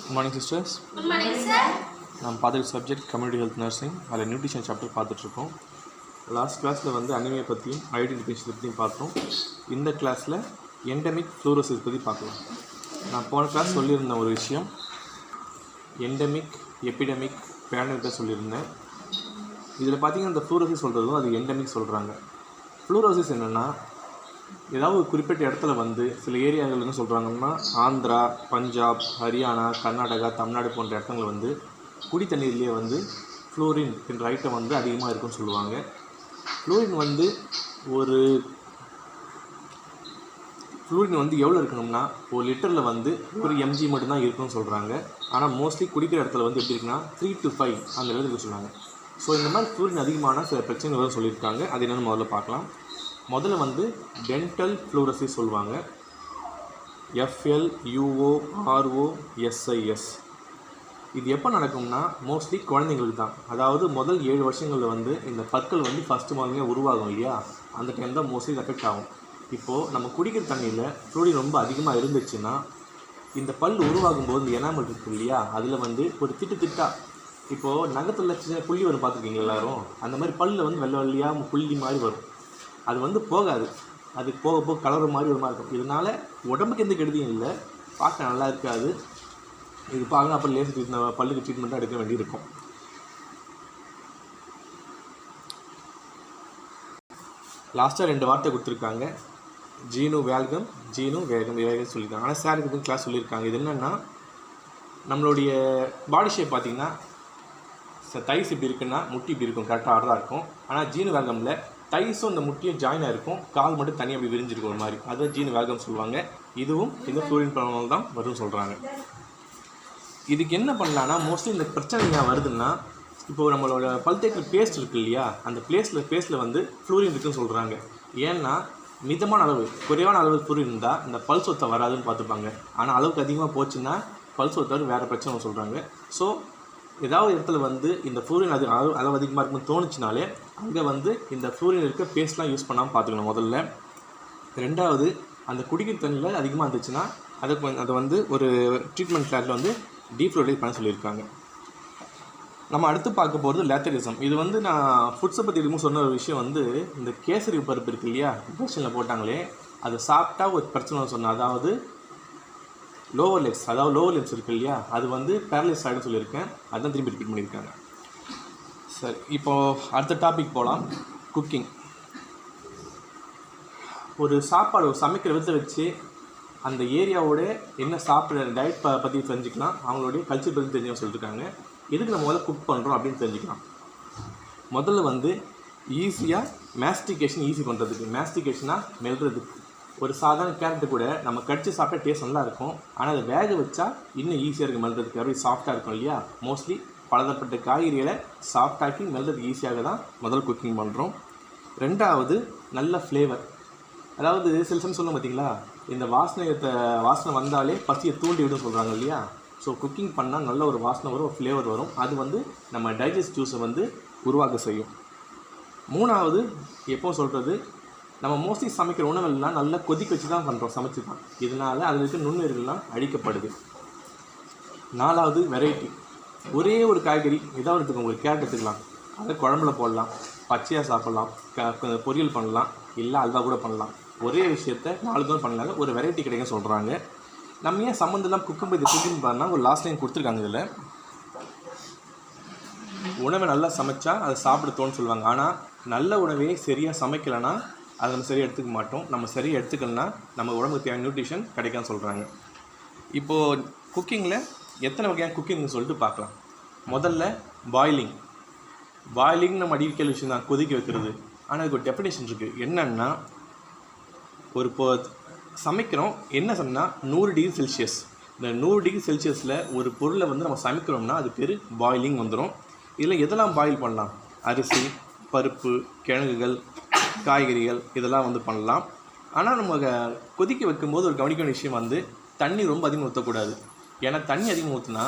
Good morning, sisters. Good morning, sir. நாம் பார்த்துட்டு subject community health nursing, அதில் nutrition chapter பார்த்துட்ருக்கோம். லாஸ்ட் கிளாஸில் வந்து அனிமியா பற்றியும் ஐடென்டிஃபிகேஷன் பற்றியும் பார்த்தோம். இந்த கிளாஸில் எண்டமிக் ஃப்ளூரோசிஸ் பற்றி பார்க்கலாம். நான் போன கிளாஸ் சொல்லியிருந்த ஒரு விஷயம் எண்டமிக், எபிடமிக், பேண்டமிக் சொல்லியிருந்தேன். இதில் பார்த்தீங்கன்னா இந்த ஃப்ளூரோசிஸ் சொல்கிறதும் அது எண்டமிக் சொல்கிறாங்க. ஃப்ளூரோசிஸ் என்னென்னா, ஏதாவது ஒரு குறிப்பிட்ட இடத்துல வந்து சில ஏரியாவில் என்ன சொல்கிறாங்கன்னா, ஆந்திரா, பஞ்சாப், ஹரியானா, கர்நாடகா, தமிழ்நாடு போன்ற இடத்துல வந்து குடி தண்ணீர்லேயே வந்து ஃப்ளூரின் என்ற ஐட்டம் வந்து அதிகமாக இருக்குன்னு சொல்லுவாங்க. ஃப்ளூரின் வந்து எவ்வளோ இருக்கணும்னா, ஒரு லிட்டரில் வந்து ஒரு எம்ஜி மட்டும்தான் இருக்குன்னு சொல்கிறாங்க. ஆனால் மோஸ்ட்லி குடிக்கிற இடத்துல வந்து எப்படி இருக்குன்னா 3 to 5 அந்த அளவுக்கு சொன்னாங்க. ஸோ இந்த மாதிரி ஃப்ளூரின் அதிகமான சில பிரச்சனை வரும் சொல்லியிருக்காங்க. அது என்னென்னு முதல்ல பார்க்கலாம். முதல்ல வந்து டென்டல் ஃப்ளூரோசிஸ் சொல்லுவாங்க. FLUOROSIS. இது எப்போ நடக்கும்னா, மோஸ்ட்லி குழந்தைங்களுக்கு தான். அதாவது முதல் 7 வருஷங்களில் வந்து இந்த பற்கள் வந்து ஃபஸ்ட்டு முதல்ல உருவாகும் இல்லையா, அந்த டைம் தான் மோஸ்ட்லி எஃபெக்ட் ஆகும். இப்போது நம்ம குடிக்கிற தண்ணியில் ஃப்ளூரின் ரொம்ப அதிகமாக இருந்துச்சுன்னா, இந்த பல் உருவாகும் போது இந்த எனாமல் இருக்குது இல்லையா, அதில் வந்து ஒரு திட்டா இப்போது நகத்தில் சின்ன புள்ளி வரும், பார்த்துருக்கீங்க எல்லோரும். அந்த மாதிரி பல்லில் வந்து வெள்ளை வெள்ளையாக புள்ளி மாதிரி வரும். அது வந்து போகாது, அது போக போக கலர் மாதிரி ஒரு மாதிரி இருக்கும். இதனால் உடம்புக்கு எந்த கெடுதியும் இல்லை, பார்க்க நல்லா இருக்காது. இது பார்க்க அப்புறம் லேசர் ட்ரீட்மெண்ட், பல்லுக்கு ட்ரீட்மெண்ட்டாக எடுக்க வேண்டியிருக்கும். லாஸ்ட்டாக 2 வார்த்தை கொடுத்துருக்காங்க, ஜீனு வேகம் சொல்லியிருக்காங்க. ஆனால் சாருக்கு வந்து கிளாஸ் சொல்லியிருக்காங்க. இது என்னென்னா, நம்மளுடைய பாடி ஷேப் பார்த்திங்கன்னா தைஸ் இப்படி இருக்குன்னா முட்டி இப்படி இருக்கும், கரெக்டாக ஆர்டராக இருக்கும். ஆனால் ஜீனு வேகமில் தைஸும் இந்த முட்டியும் ஜாயினாக இருக்கும், கால் மட்டும் தனியாக அப்படி விரிஞ்சிருக்கும் ஒரு மாதிரி. அது ஜீனு வேகம் சொல்லுவாங்க. இதுவும் இந்த ஃப்ளூரின் ப்ராப்ளம் தான் வரும்னு சொல்கிறாங்க. இதுக்கு என்ன பண்ணலான்னா, மோஸ்ட்லி இந்த பிரச்சனை ஏன் வருதுன்னா, இப்போது நம்மளோட பல் தேய்க்கிற பேஸ்ட் இருக்குது இல்லையா, அந்த பேஸ்ட்டில் வந்து ஃப்ளூரின் இருக்குதுன்னு சொல்கிறாங்க. ஏன்னா மிதமான அளவு, குறைவான அளவு ஃப்ளூரின் இருந்தால் இந்த பல் சொத்தை வராதுன்னு பார்த்துப்பாங்க. ஆனால் அளவுக்கு அதிகமாக போச்சுன்னா பல் சொத்தை வேறு பிரச்சனை சொல்கிறாங்க. ஸோ ஏதாவது இடத்துல வந்து இந்த ஃப்ளூரின் அளவு அதிகமாக இருக்குன்னு தோணுச்சுனாலே அங்கே வந்து இந்த ஃப்ளூரின் இருக்க பேஸ்ட்லாம் யூஸ் பண்ணாமல் பார்த்துக்கணும் முதல்ல. ரெண்டாவது, அந்த குடிக்கிற தண்ணியில் அதிகமாக இருந்துச்சுன்னா அதை வந்து ஒரு ட்ரீட்மெண்ட் கிளாஸில் வந்து டீஃப்ளூரைட் பண்ண சொல்லியிருக்காங்க. நம்ம அடுத்து பார்க்க போகிறது லேத்தரிசம். இது வந்து நான் ஃபுட்ஸை பற்றி இருக்கும்போது சொன்ன ஒரு விஷயம் வந்து, இந்த கேசரி பருப்பு இருக்குது இல்லையா, இன்ஜெக்ஷனில் போட்டாங்களே, அதை சாப்பிட்டா ஒரு பிரச்சனை சொன்னேன். அதாவது லோவர் லிப்ஸ் இருக்குது இல்லையா, அது வந்து பேரலைஸ் ஆகிடும் சொல்லியிருக்கேன். அதுதான் திரும்பி ரிப்பீட் பண்ணியிருக்காங்க. சரி, இப்போது அடுத்த டாபிக் போகலாம். குக்கிங். ஒரு சாப்பாடு சமைக்கிற விதத்தை வச்சு அந்த ஏரியாவோட என்ன சாப்பிட்ற டயட் பற்றி தெரிஞ்சுக்கலாம், அவங்களுடைய கல்ச்சர் பற்றி தெரிஞ்சு சொல்லியிருக்காங்க. எதுக்கு நம்ம முதல்ல குக் பண்ணுறோம் அப்படின்னு தெரிஞ்சுக்கலாம். முதல்ல வந்து ஈஸியாக மேஸ்டிகேஷன் ஈஸி பண்ணுறதுக்கு, மேஸ்டிகேஷனாக மெல்றதுக்கு. ஒரு சாதாரண கேரட்டு கூட நம்ம கடிச்சு சாப்பிட்டா டேஸ்ட் நல்லா இருக்கும், ஆனால் அதை வேக வச்சா இன்னும் ஈஸியாக இருக்குது மெல்றதுக்கு. அப்படி சாஃப்டாக இருக்கும் இல்லையா. மோஸ்ட்லி பலதப்பட்ட காய்கறிகளை சாஃப்டாக்கி மெல்றதுக்கு ஈஸியாக தான் முதல் குக்கிங் பண்ணுறோம். ரெண்டாவது, நல்ல ஃப்ளேவர். அதாவது சில சமயம் சொல்ல பார்த்தீங்களா, இந்த வாசனை வந்தாலே பசியை தூண்டி விடும் சொல்கிறாங்க இல்லையா. ஸோ குக்கிங் பண்ணால் நல்ல ஒரு வாசனை வரும், ஒரு ஃப்ளேவர் வரும். அது வந்து நம்ம டைஜஸ்ட் ஜூஸை வந்து உருவாக்க செய்யும். மூணாவது, எப்போ சொல்கிறது, நம்ம மோஸ்ட்லி சமைக்கிற உணவெல்லாம் நல்லா கொதிக்க வச்சு தான் பண்ணுறோம், சமைச்சு தான். இதனால் அதில் இருக்க நுண்ணுயிர்கள்லாம் அழிக்கப்படுது. நாலாவது, வெரைட்டி. ஒரே ஒரு காய்கறி ஏதாவது எடுத்துக்கோங்க, ஒரு கேரட் எடுத்துக்கலாம், அதை குழம்புல போடலாம், பச்சையாக சாப்பிட்லாம், பொரியல் பண்ணலாம், இல்லை அல்வா கூட பண்ணலாம். ஒரே விஷயத்தை 4 தான் பண்ணாங்க, ஒரு வெரைட்டி கிடைக்கும் சொல்கிறாங்க. நம்ம ஏன் சம்மந்தெல்லாம் குக்கிங் பண்ணால் ஒரு லாஸ்ட் லைன் கொடுத்துருக்காங்க. இதில் உணவை நல்லா சமைச்சா அதை சாப்பிட தோணுன்னு சொல்லுவாங்க. ஆனால் நல்ல உணவையே சரியாக சமைக்கலைன்னா அதை நம்ம சரியாக எடுத்துக்க மாட்டோம். நம்ம சரியாக எடுத்துக்கலன்னா நம்ம உடம்புக்கு தேவையான நியூட்ரிஷன் கிடைக்கான்னு சொல்கிறாங்க. இப்போது குக்கிங்கில் எத்தனை வகையான குக்கிங்னு சொல்லிட்டு பார்க்கலாம். முதல்ல பாயிலிங் நம்ம அடிக்கல் விஷயம் தான், கொதிக்க வைக்கிறது. ஆனால் அதுக்கு ஒரு டெஃபினேஷன் இருக்குது. என்னென்னா, ஒரு சமைக்கிறோம், என்ன சொன்னால் 100 டிகிரி செல்சியஸ். இந்த 100 டிகிரி செல்சியஸில் ஒரு பொருளை வந்து நம்ம சமைக்கிறோம்னா அது பேர் பாயிலிங் வந்துடும். இதில் எதெல்லாம் பாயில் பண்ணலாம், அரிசி, பருப்பு, கிழங்குகள், காய்கறிகள், இதெல்லாம் வந்து பண்ணலாம். ஆனால் நம்ம கொதிக்க வைக்கும்போது ஒரு கவனிக்க வேண்டிய விஷயம் வந்து, தண்ணி ரொம்ப அதிகமாக ஊற்றக்கூடாது. ஏன்னா தண்ணி அதிகமாக ஊற்றினா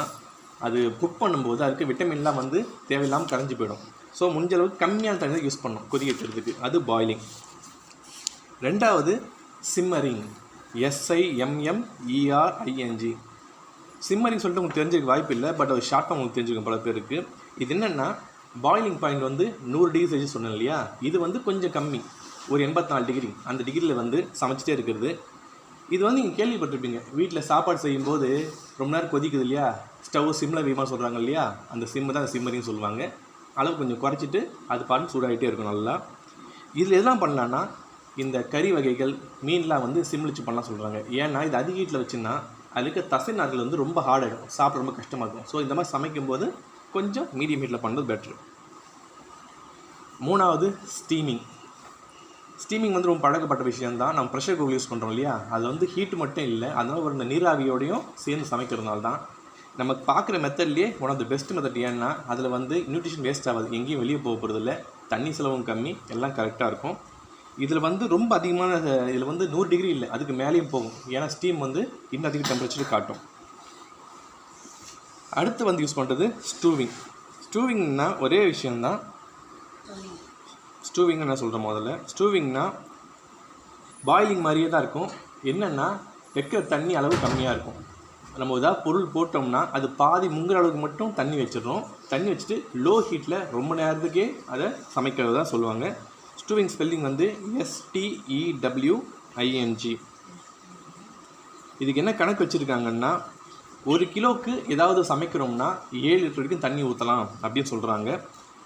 அது குக் பண்ணும்போது அதுக்கு விட்டமின்லாம் வந்து தேவையில்லாமல் கரைஞ்சி போயிடும். ஸோ முடிஞ்ச அளவுக்கு கம்மியான தண்ணி தான் யூஸ் பண்ணணும் கொதிக்க வைக்கிறதுக்கு. அது பாயிலிங். ரெண்டாவது, சிம்மரிங். SIMMERING. சிம்மரிங் சொல்லிட்டு உங்களுக்கு தெரிஞ்சிருக்க வாய்ப்பு இல்லை, பட் அது ஷார்ட்டாக உங்களுக்கு தெரிஞ்சிருக்கும் பல பேருக்கு. இது என்னென்னா பாயிலிங் பாயிண்ட் வந்து 100 டிகிரி செல்சியஸ் சொன்னேன் இல்லையா, இது வந்து கொஞ்சம் கம்மி, ஒரு 84 டிகிரி, அந்த டிகிரியில் வந்து சமைச்சிட்டே இருக்கிறது. இது வந்து நீங்கள் கேள்விப்பட்டிருப்பீங்க, வீட்டில் சாப்பாடு செய்யும்போது ரொம்ப நேரம் கொதிக்குது இல்லையா, ஸ்டவ் சிம்மில் வீமாக சொல்கிறாங்க இல்லையா, அந்த சிம்மு தான் சிம்மரின்னு சொல்லுவாங்க. அளவு கொஞ்சம் குறைச்சிட்டு அது பாட்டு சூடாகிட்டே இருக்கும் நல்லா. இதில் எதெல்லாம் பண்ணலான்னா இந்த கறி வகைகள் மீன்லாம் வந்து சிம்மில் வச்சு பண்ணலாம் சொல்கிறாங்க. ஏன்னா இது அதிக ஹீட்டில் வச்சுன்னா அதுக்கு தசை நார்கள் வந்து ரொம்ப ஹார்டாகிடும், சாப்பிட ரொம்ப கஷ்டமாக இருக்கும். ஸோ இந்த மாதிரி சமைக்கும்போது கொஞ்சம் மீடியம் ஹீட்டில் பண்ணுறது பெட்ரு. 3வது ஸ்டீமிங். ஸ்டீமிங் வந்து ரொம்ப பழக்கப்பட்ட விஷயம்தான். நம்ம ப்ரெஷர் குக்கர் யூஸ் பண்ணுறோம் இல்லையா, அது வந்து ஹீட்டு மட்டும் இல்லை, அதனால் ஒரு இந்த நீராவியோடையும் சேர்ந்து சமைக்கிறதுனால தான் நமக்கு பார்க்குற மெத்தட்லேயே one of the best method. ஏன்னா அதில் வந்து நியூட்ரிஷன் வேஸ்ட் ஆகாது, எங்கேயும் வெளியே போக போகிறது இல்லை, தண்ணி செலவும் கம்மி, எல்லாம் கரெக்டாக இருக்கும். இதில் வந்து ரொம்ப அதிகமான இதில் வந்து 100 டிகிரி இல்லை, அதுக்கு மேலேயும் போகும். ஏன்னா ஸ்டீம் வந்து இன்னும் அதிக டெம்பரேச்சர் காட்டும். அடுத்து வந்து யூஸ் பண்ணுறது ஸ்டூவிங். ஸ்டூவிங்னா ஒரே விஷயந்தான். ஸ்டூவிங் என்ன சொல்கிறேன் முதல்ல, ஸ்டூவிங்னா பாயிலிங் மாதிரியே தான் இருக்கும். என்னென்னா வைக்கிற தண்ணி அளவு கம்மியாக இருக்கும். நம்ம ஏதாவது பொருள் போட்டோம்னா அது பாதி முங்குற அளவுக்கு மட்டும் தண்ணி வச்சிடறோம். தண்ணி வச்சுட்டு லோ ஹீட்டில் ரொம்ப நேரத்துக்கே அதை சமைக்கிறது தான் சொல்லுவாங்க. ஸ்டூவிங் ஸ்பெல்லிங் வந்து STEWING. இதுக்கு என்ன கணக்கு வச்சுருக்காங்கன்னா, 1 கிலோவுக்கு ஏதாவது சமைக்கிறோம்னா 7 லிட்டர் வரைக்கும் தண்ணி ஊற்றலாம் அப்படின்னு சொல்கிறாங்க.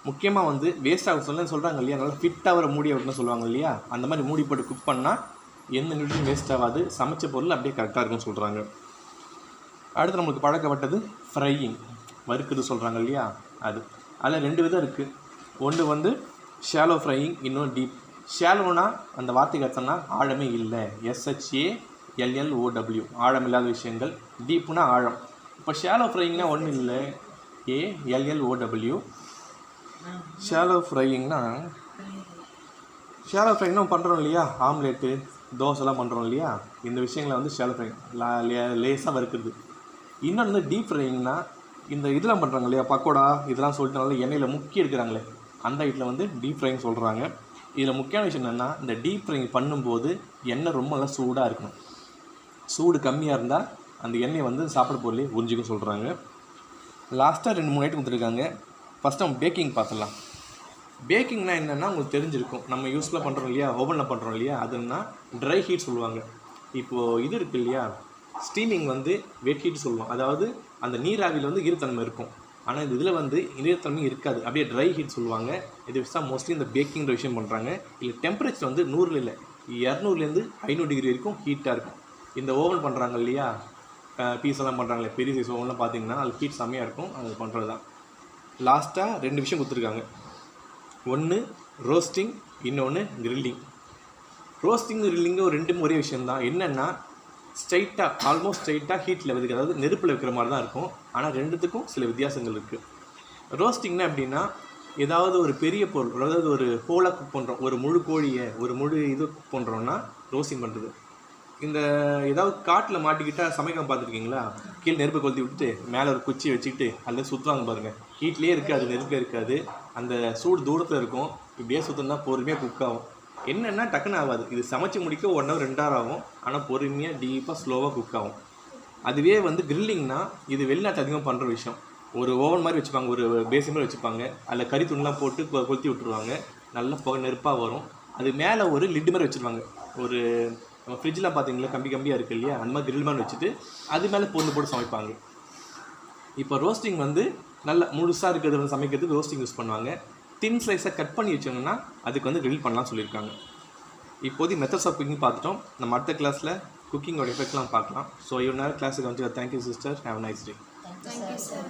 முக்கியமாக வந்து வேஸ்ட் ஆக சொல்கிறாங்க இல்லையா, நல்லா ஃபிட்டாக வர மூடி அப்படின்னு சொல்லுவாங்க இல்லையா, அந்த மாதிரி மூடி போட்டு குக் பண்ணால் எந்த நியூட்ரியும் வேஸ்ட் ஆகாது, சமைச்ச பொருள் அப்படியே கரெக்டாக இருக்குன்னு சொல்கிறாங்க. அடுத்து நம்மளுக்கு பழக்கப்பட்டது ஃப்ரையிங், வறுக்குது சொல்கிறாங்க இல்லையா, அதில் 2 விதம் இருக்குது. ஒன்று வந்து ஷாலோ ஃப்ரையிங், இன்னொன்று டீப். ஷாலோனா அந்த வார்த்தைக்கு அர்த்தம்னா ஆழமே இல்லை, SHALLOW, ஆழம் இல்லாத விஷயங்கள். டீப்புனா ஆழம். இப்போ ஷாலோ ஃப்ரையிங்னா ஒன்றும் இல்லை, ALLOW. ஷாலோ ஃப்ரையிங்னா பண்ணுறோம் இல்லையா, ஆம்லேட்டு தோசைலாம் பண்ணுறோம் இல்லையா, இந்த விஷயங்களை வந்து ஷாலோ ஃப்ரையிங், லேஸாக வறுக்குது. இன்னொன்று வந்து டீப் ஃப்ரையிங்னா இந்த இதெல்லாம் பண்ணுறாங்க இல்லையா, பக்கோடா இதெல்லாம் சொல்லிட்டு நல்லா எண்ணெயில் முக்கி எடுக்கிறாங்களே, அந்த ஐட்டில் வந்து டீப் ஃப்ரைங் சொல்கிறாங்க. இதில் முக்கியமான விஷயம் என்னென்னா, இந்த டீப் ஃப்ரைங் பண்ணும்போது எண்ணெய் ரொம்ப நல்லா சூடாக இருக்கணும். சூடு கம்மியாக இருந்தால் அந்த எண்ணெய் வந்து சாப்பிட பொருளே உறிஞ்சிக்கும் சொல்கிறாங்க. லாஸ்ட்டாக 2-3 ஐட்டம் கொடுத்துருக்காங்க. ஃபஸ்ட்டு நம்ம பேக்கிங் பார்த்துடலாம். பேக்கிங்னா என்னென்னா உங்களுக்கு தெரிஞ்சிருக்கும், நம்ம யூஸ்ஃபுல்லாக பண்ணுறோம் இல்லையா, ஓவனில் பண்ணுறோம் இல்லையா, அதுன்னா ட்ரை ஹீட் சொல்லுவாங்க. இப்போது இது இருக்குது இல்லையா, ஸ்டீமிங் வந்து வெட் ஹீட் சொல்லுவோம். அதாவது அந்த நீராவியில் வந்து ஈரத்தன்மை இருக்கும், ஆனால் இந்த இதில் வந்து ஈரத்தன்மை இருக்காது, அப்படியே ட்ரை ஹீட் சொல்லுவாங்க. இது வச்சா மோஸ்ட்லி இந்த பேக்கிங்கிற விஷயம் பண்ணுறாங்க. இல்லை டெம்பரேச்சர் வந்து 100 இல்லை 200லேருந்து 500 டிகிரி வரைக்கும் ஹீட்டாக இருக்கும். இந்த ஓவன் பண்ணுறாங்க இல்லையா, பீஸெல்லாம் பண்ணுறாங்களே பெரிய சைஸ் ஓவன்லாம் பார்த்தீங்கன்னா அது ஹீட் செம்மையாக இருக்கும், அது பண்ணுறது தான். லாஸ்ட்டாக 2 விஷயம் கொடுத்துருக்காங்க. ஒன்று ரோஸ்டிங், இன்னொன்று கிரில்லிங். ரோஸ்டிங் கிரில்லிங்கு ஒரு 2மே ஒரே விஷயந்தான். என்னென்னா ஆல்மோஸ்ட் ஸ்ட்ரைட்டாக ஹீட்டில் வைக்கிறது, அதாவது நெருப்பில் வைக்கிற மாதிரி தான் இருக்கும். ஆனால் 2த்துக்கும் சில வித்தியாசங்கள் இருக்குது. ரோஸ்டிங்னா எப்படின்னா, ஏதாவது ஒரு பெரிய பொருள், அதாவது ஒரு ஹோலாக குக் பண்ணுறோம், ஒரு முழு கோழியை ஒரு முழு இது குக் பண்ணுறோன்னா ரோஸ்டிங் பண்ணுறது. இந்த ஏதாவது காட்டில் மாட்டிக்கிட்டால் சமைக்காம பார்த்துருக்கீங்களா, கீழே நெருப்பை கொளுத்தி விட்டுட்டு மேலே ஒரு குச்சி வச்சுக்கிட்டு அதில் சுற்றுவாங்க பாருங்கள், ஹீட்லேயே இருக்காது, நெருப்பில் இருக்காது, அந்த சூடு தூரத்தில் இருக்கும், இப்படியே சுற்றினா பொறுமையாக குக் ஆகும். என்னென்னா டக்குன்னு ஆகாது, இது சமைச்சு முடிக்க 1 hour 2 hour ஆகும், ஆனால் பொறுமையாக டீப்பாக ஸ்லோவாக குக் ஆகும். அதுவே வந்து கிரில்லிங்னா இது வெளிநாட்டு அதிகமாக பண்ணுற விஷயம். ஒரு ஓவன் மாதிரி வச்சுப்பாங்க, ஒரு பேசின் மாதிரி வச்சுப்பாங்க, அதில் கறி துண்டெலாம் போட்டு கொளுத்தி விட்டுருவாங்க, நல்லா புகை நெருப்பாக வரும். அது மேலே ஒரு லிட்டு மாதிரி வச்சுருவாங்க, ஒரு நம்ம ஃப்ரிட்ஜில் பார்த்தீங்களா கம்பியாக இருக்குது இல்லையா, அந்த மாதிரி கிரில் மாதிரி வச்சுட்டு அது மேலே பொருள் போட்டு சமைப்பாங்க. இப்போ ரோஸ்டிங் வந்து நல்லா முழுசாக இருக்கிறது சமைக்கிறதுக்கு ரோஸ்டிங் யூஸ் பண்ணுவாங்க. தின் ஸ்லைஸாக கட் பண்ணி வச்சோங்கன்னா அதுக்கு வந்து கிரில் பண்ணலாம் சொல்லியிருக்காங்க. இப்போதைக்கு மெத்தட்ஸ் ஆஃப் குக்கிங் பார்த்துட்டோம். நம்ம அடுத்த கிளாஸில் குக்கிங்கோட எஃபெக்ட்லாம் பார்க்கலாம். ஸோ இவ்வளோ நேரம் கிளாஸுக்கு வந்து thank you sister, have nice day. Thank you, sir.